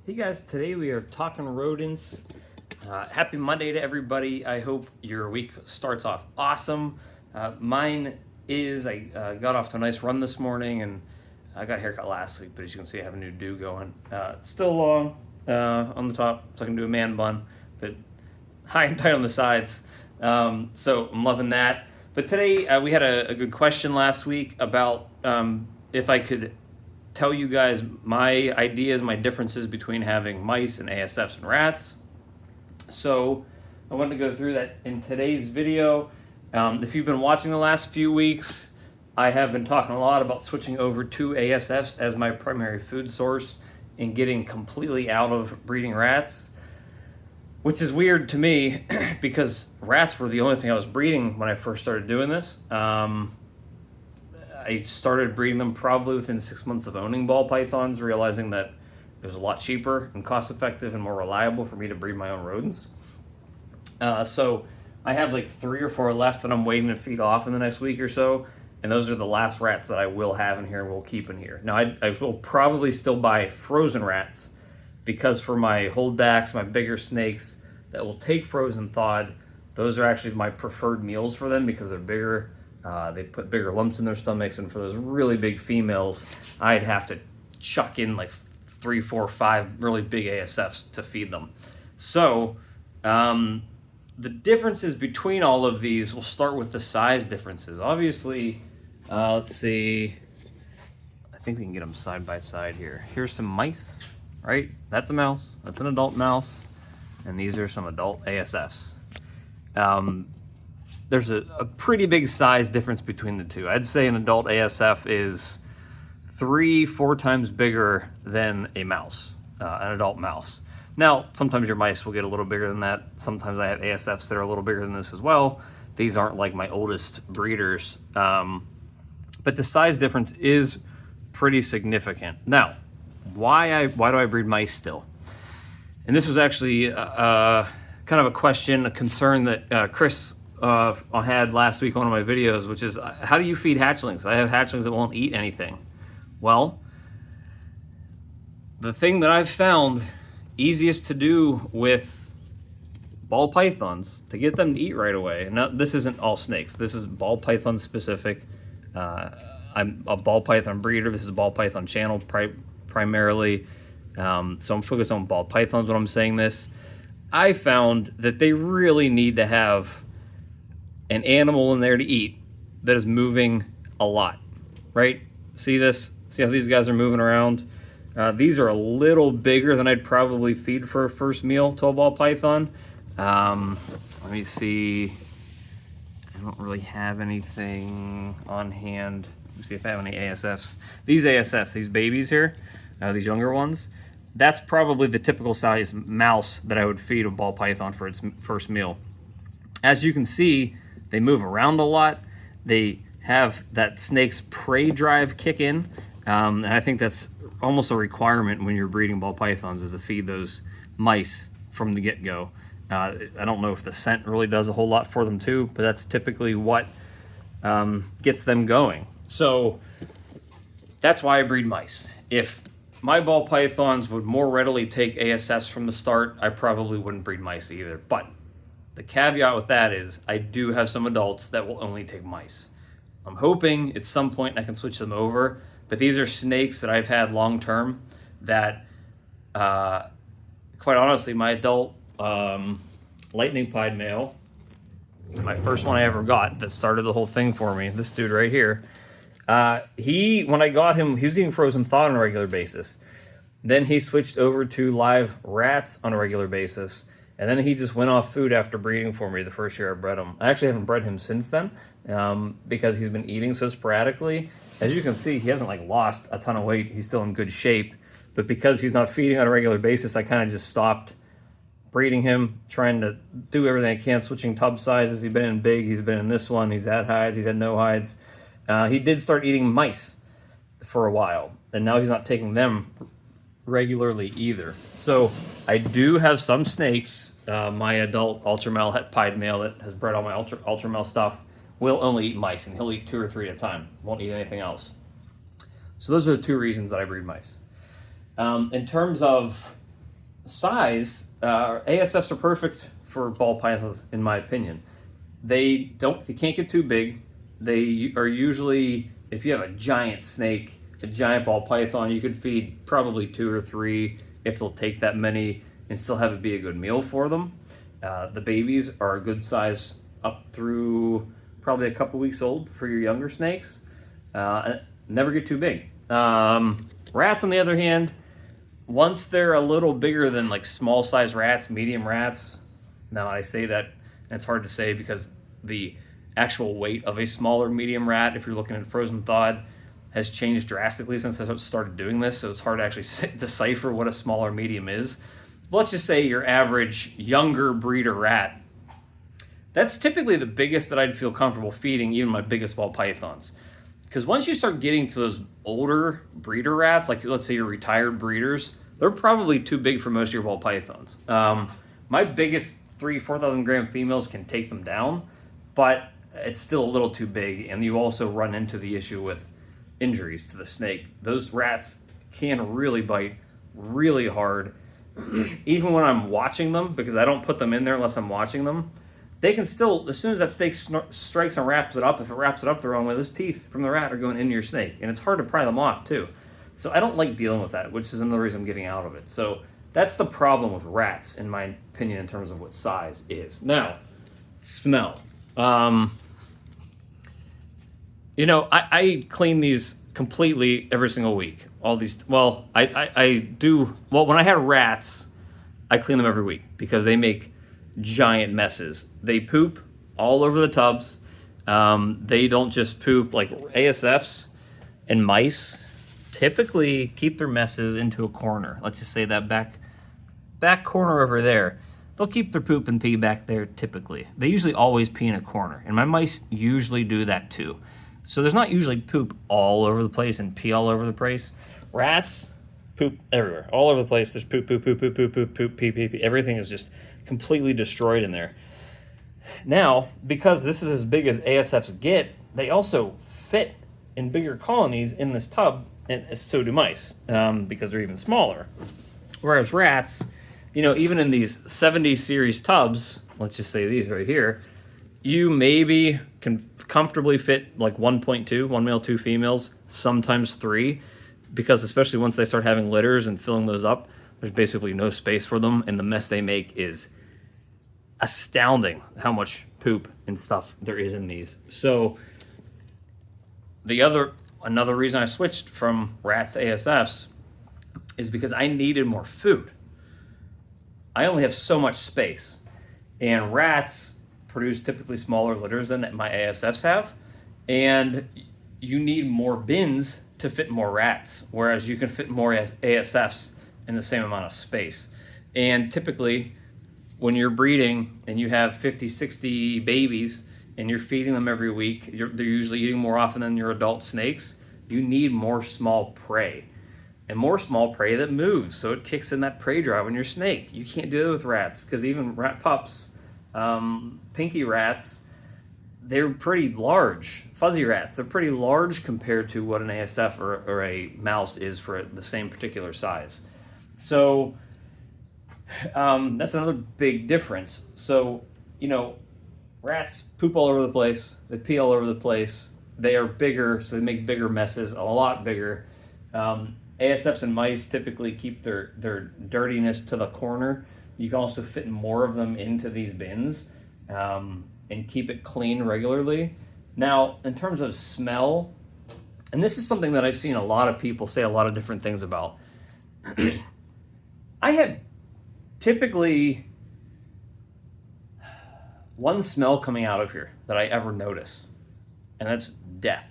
Hey guys, today we are talking rodents. Happy Monday to everybody. I hope your week starts off awesome. Mine is, I got off to a nice run this morning and I got a haircut last week, but as you can see, I have a new do going. Still long on the top, so I can do a man bun, but high and tight on the sides. So I'm loving that. But today we had a good question last week about if I could tell you guys my ideas, my differences between having mice and ASFs and rats. So I wanted to go through that in today's video. If you've been watching the last few weeks, I have been talking a lot about switching over to ASFs as my primary food source and getting completely out of breeding rats, which is weird to me because rats were the only thing I was breeding when I first started doing this. I started breeding them probably within 6 months of owning ball pythons, realizing that it was a lot cheaper and cost effective and more reliable for me to breed my own rodents. So I have like 3 or 4 left that I'm waiting to feed off in the next week or so, and those are the last rats that I will have in here and will keep in here. Now I will probably still buy frozen rats because for my holdbacks, my bigger snakes that will take frozen thawed, those are actually my preferred meals for them because they're bigger. They put bigger lumps in their stomachs, and for those really big females, I'd have to chuck in like 3, 4, 5 really big ASFs to feed them. So the differences between all of these, we'll start with the size differences. Obviously, let's see, I think we can get them side by side here. Here's some mice, right? That's a mouse, that's an adult mouse, and these are some adult ASFs. There's a pretty big size difference between the two. I'd say an adult ASF is 3-4 times bigger than a mouse, an adult mouse. Now, sometimes your mice will get a little bigger than that. Sometimes I have ASFs that are a little bigger than this as well. These aren't like my oldest breeders. But the size difference is pretty significant. Now, why do I breed mice still? And this was actually kind of a question, a concern that Chris I had last week on one of my videos, which is how do you feed hatchlings? I have hatchlings that won't eat anything. Well, the thing that I've found easiest to do with ball pythons to get them to eat right away. Now, this isn't all snakes. This is ball python specific. I'm a ball python breeder. This is a ball python channel primarily. So I'm focused on ball pythons when I'm saying this. I found that they really need to have an animal in there to eat that is moving a lot, right? See this? See how these guys are moving around? These are a little bigger than I'd probably feed for a first meal to a ball python. Let me see. I don't really have anything on hand. Let me see if I have any ASFs. These ASFs, these babies here, these younger ones, that's probably the typical size mouse that I would feed a ball python for its first meal. As you can see, they move around a lot. They have that snake's prey drive kick in. And I think that's almost a requirement when you're breeding ball pythons is to feed those mice from the get-go. I don't know if the scent really does a whole lot for them too, but that's typically what gets them going. So that's why I breed mice. If my ball pythons would more readily take ASS from the start, I probably wouldn't breed mice either. But the caveat with that is I do have some adults that will only take mice. I'm hoping at some point I can switch them over, but these are snakes that I've had long term that, quite honestly, my adult lightning pied male, my first one I ever got that started the whole thing for me, this dude right here, when I got him, he was eating frozen thawed on a regular basis. Then he switched over to live rats on a regular basis. And then he just went off food after breeding for me the first year I bred him. I actually haven't bred him since then because he's been eating so sporadically. As you can see, he hasn't like lost a ton of weight. He's still in good shape. But because he's not feeding on a regular basis, I kind of just stopped breeding him, trying to do everything I can, switching tub sizes. He's been in big, he's been in this one, he's had hides, he's had no hides. He did start eating mice for a while, and now he's not taking them regularly either. So I do have some snakes. My adult ultramale pied male that has bred all my ultramale stuff will only eat mice, and he'll eat 2 or 3 at a time. Won't eat anything else. So those are the 2 reasons that I breed mice. In terms of size, ASFs are perfect for ball pythons, in my opinion. They can't get too big. They are usually, if you have a giant snake, a giant ball python, you could feed probably 2 or 3 if they'll take that many and still have it be a good meal for them. The babies are a good size up through probably a couple weeks old for your younger snakes. Never get too big. Rats, on the other hand, once they're a little bigger than like small size rats, medium rats. Now I say that, and it's hard to say because the actual weight of a smaller medium rat, if you're looking at frozen thawed, has changed drastically since I started doing this. So it's hard to actually decipher what a smaller medium is. But let's just say your average younger breeder rat. That's typically the biggest that I'd feel comfortable feeding even my biggest ball pythons. Because once you start getting to those older breeder rats, like let's say your retired breeders, they're probably too big for most of your ball pythons. My biggest 4,000 gram females can take them down, but it's still a little too big, and you also run into the issue with injuries to the snake. Those rats can really bite really hard, even when I'm watching them, because I don't put them in there unless I'm watching them. They can still, as soon as that snake strikes and wraps it up, if it wraps it up the wrong way, those teeth from the rat are going into your snake, and it's hard to pry them off too. So I don't like dealing with that, which is another reason I'm getting out of it. So that's the problem with rats, in my opinion, in terms of what size is. Now, smell. I clean these completely every single week. All these, well, I do, well, when I have rats, I clean them every week because they make giant messes. They poop all over the tubs. They don't just poop, like ASFs and mice typically keep their messes into a corner. Let's just say that back corner over there. They'll keep their poop and pee back there typically. They usually always pee in a corner, and my mice usually do that too. So there's not usually poop all over the place and pee all over the place. Rats poop everywhere, all over the place. There's poop, poop, poop, poop, poop, poop, poop, pee, pee, pee. Everything is just completely destroyed in there. Now, because this is as big as ASFs get, they also fit in bigger colonies in this tub, and so do mice, because they're even smaller. Whereas rats, even in these 70 series tubs, let's just say these right here, you maybe can comfortably fit like 1.2, 1 male, 2 females, sometimes 3, because especially once they start having litters and filling those up, there's basically no space for them, and the mess they make is astounding how much poop and stuff there is in these. So another reason I switched from rats to ASFs is because I needed more food. I only have so much space, and rats produce typically smaller litters than my ASFs have, and you need more bins to fit more rats, whereas you can fit more ASFs in the same amount of space. And typically, when you're breeding and you have 50, 60 babies and you're feeding them every week, they're usually eating more often than your adult snakes, you need more small prey. And more small prey that moves, so it kicks in that prey drive on your snake. You can't do it with rats, because even rat pups, pinky rats, they're pretty large. Fuzzy rats, they're pretty large compared to what an ASF or a mouse is for the same particular size. So that's another big difference. So, rats poop all over the place. They pee all over the place. They are bigger, so they make bigger messes, a lot bigger. ASFs and mice typically keep their dirtiness to the corner. You can also fit more of them into these bins and keep it clean regularly. Now, in terms of smell, and this is something that I've seen a lot of people say a lot of different things about. I have typically one smell coming out of here that I ever notice, and that's death.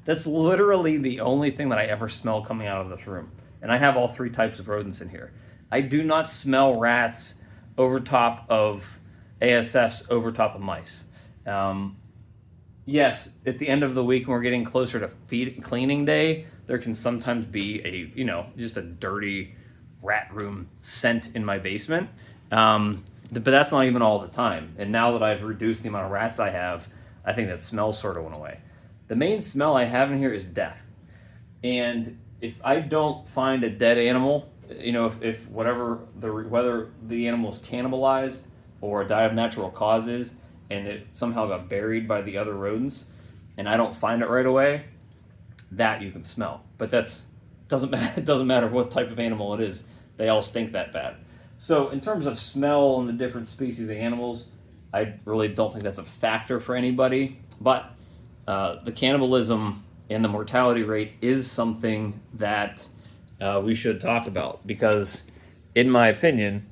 That's literally the only thing that I ever smell coming out of this room. And I have all 3 types of rodents in here. I do not smell rats over top of ASFs, over top of mice. Yes, at the end of the week when we're getting closer to cleaning day, there can sometimes be just a dirty rat room scent in my basement. But that's not even all the time. And now that I've reduced the amount of rats I have, I think that smell sort of went away. The main smell I have in here is death. And if I don't find a dead animal if whatever whether the animal is cannibalized or died of natural causes, and it somehow got buried by the other rodents, and I don't find it right away, that you can smell. But that's doesn't matter. It doesn't matter what type of animal it is; they all stink that bad. So in terms of smell and the different species of animals, I really don't think that's a factor for anybody. But the cannibalism and the mortality rate is something that we should talk about, because, in my opinion,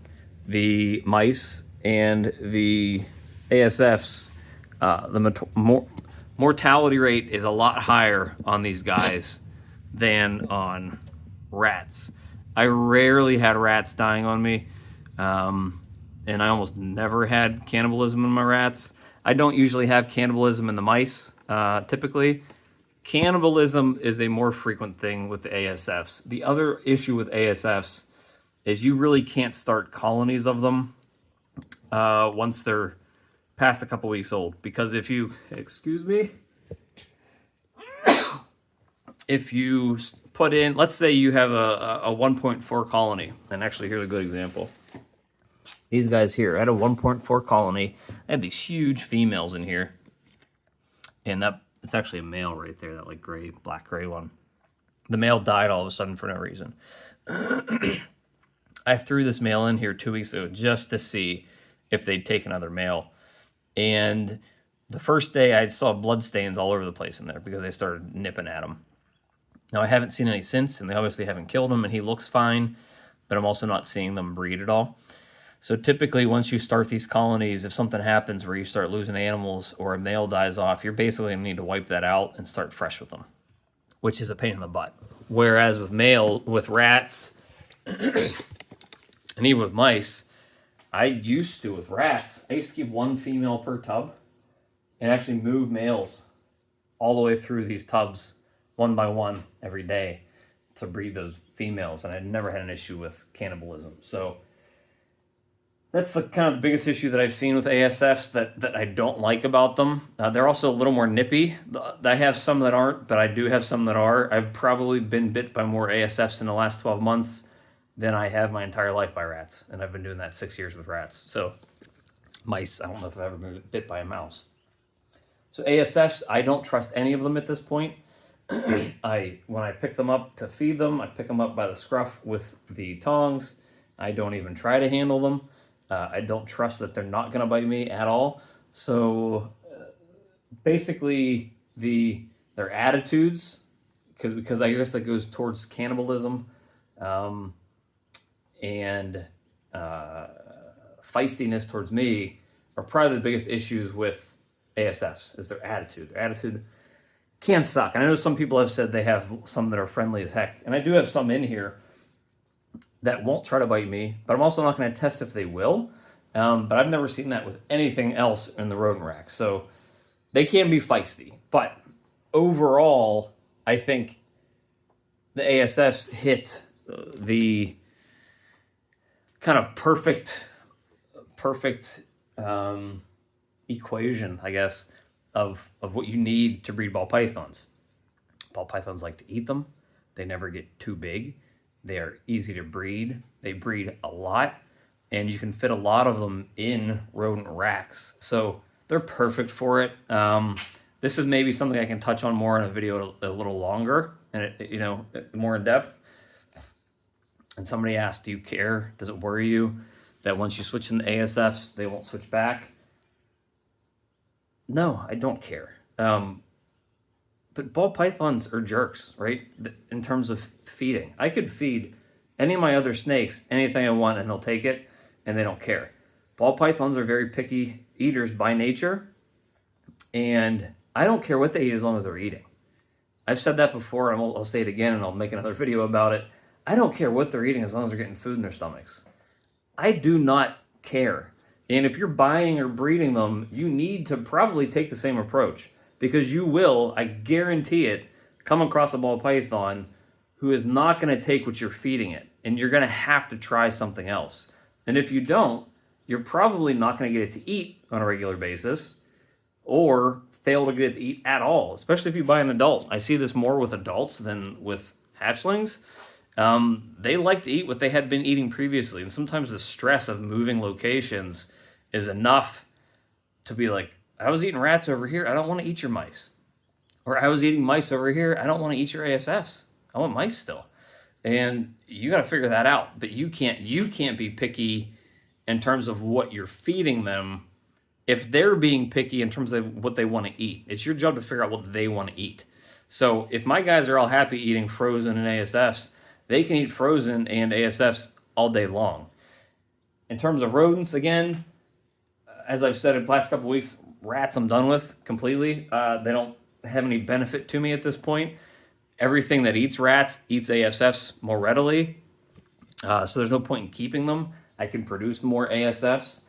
the mice and the ASFs, mortality rate is a lot higher on these guys than on rats. I rarely had rats dying on me, and I almost never had cannibalism in my rats. I don't usually have cannibalism in the mice, typically. Cannibalism is a more frequent thing with the ASFs. The other issue with ASFs is you really can't start colonies of them once they're past a couple weeks old. Because if you, if you put in, let's say you have a 1.4 colony, and actually here's a good example. These guys here, I had a 1.4 colony. I had these huge females in here, and it's actually a male right there, that like black gray one. The male died all of a sudden for no reason. I threw this male in here 2 weeks ago just to see if they'd take another male. And the first day I saw blood stains all over the place in there because they started nipping at him. Now I haven't seen any since, and they obviously haven't killed him, and he looks fine, but I'm also not seeing them breed at all. So typically once you start these colonies, if something happens where you start losing animals or a male dies off, you're basically going to need to wipe that out and start fresh with them, which is a pain in the butt. Whereas with rats, and even with mice, with rats, I used to keep one female per tub and actually move males all the way through these tubs one by one every day to breed those females, and I never had an issue with cannibalism. So that's the kind of the biggest issue that I've seen with ASFs that I don't like about them. They're also a little more nippy. I have some that aren't, but I do have some that are. I've probably been bit by more ASFs in the last 12 months than I have my entire life by rats, and I've been doing that 6 years with rats. So mice, I don't know if I've ever been bit by a mouse. So ASFs, I don't trust any of them at this point. When I pick them up to feed them, I pick them up by the scruff with the tongs. I don't even try to handle them. I don't trust that they're not going to bite me at all. So basically their attitudes, because I guess that goes towards cannibalism, and feistiness towards me, are probably the biggest issues with ASFs, is their attitude. Their attitude can suck. And I know some people have said they have some that are friendly as heck, and I do have some in here that won't try to bite me, but I'm also not going to test if they will. But I've never seen that with anything else in the rodent rack. So they can be feisty. But overall, I think the ASFs hit the kind of perfect equation, I guess, of what you need to breed ball pythons. Ball pythons like to eat them. They never get too big. They are easy to breed. They breed a lot, and you can fit a lot of them in rodent racks. So they're perfect for it. This is maybe something I can touch on more in a video a little longer and more in depth. And somebody asked, do you care? Does it worry you that once you switch in the ASFs, they won't switch back? No, I don't care. But ball pythons are jerks, right? In terms of feeding. I could feed any of my other snakes anything I want and they'll take it, and they don't care. Ball pythons are very picky eaters by nature, and I don't care what they eat as long as they're eating. I've said that before, and I'll say it again, and I'll make another video about it. I don't care what they're eating as long as they're getting food in their stomachs. I do not care. And if you're buying or breeding them, you need to probably take the same approach, because you will, I guarantee it, come across a ball python who is not going to take what you're feeding it, and you're going to have to try something else. And if you don't, you're probably not going to get it to eat on a regular basis, or fail to get it to eat at all, especially if you buy an adult. I see this more with adults than with hatchlings. They like to eat what they had been eating previously. And sometimes the stress of moving locations is enough to be like, I was eating rats over here. I don't want to eat your mice. Or I was eating mice over here. I don't want to eat your ASFs. I want mice still. And you got to figure that out. But you can't be picky in terms of what you're feeding them if they're being picky in terms of what they want to eat. It's your job to figure out what they want to eat. So if my guys are all happy eating frozen and ASFs, they can eat frozen and ASFs all day long. In terms of rodents, again, as I've said in the last couple of weeks, rats I'm done with completely. They don't have any benefit to me at this point. Everything that eats rats eats ASFs more readily. So there's no point in keeping them. I can produce more ASFs.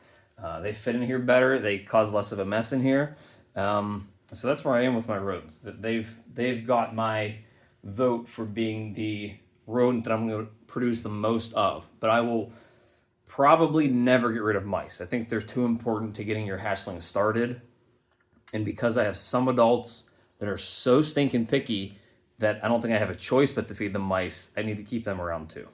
They fit in here better. They cause less of a mess in here. So that's where I am with my rodents. They've got my vote for being the rodent that I'm going to produce the most of. But I will probably never get rid of mice. I think they're too important to getting your hatchlings started. And because I have some adults that are so stinking picky that I don't think I have a choice but to feed them mice, I need to keep them around too.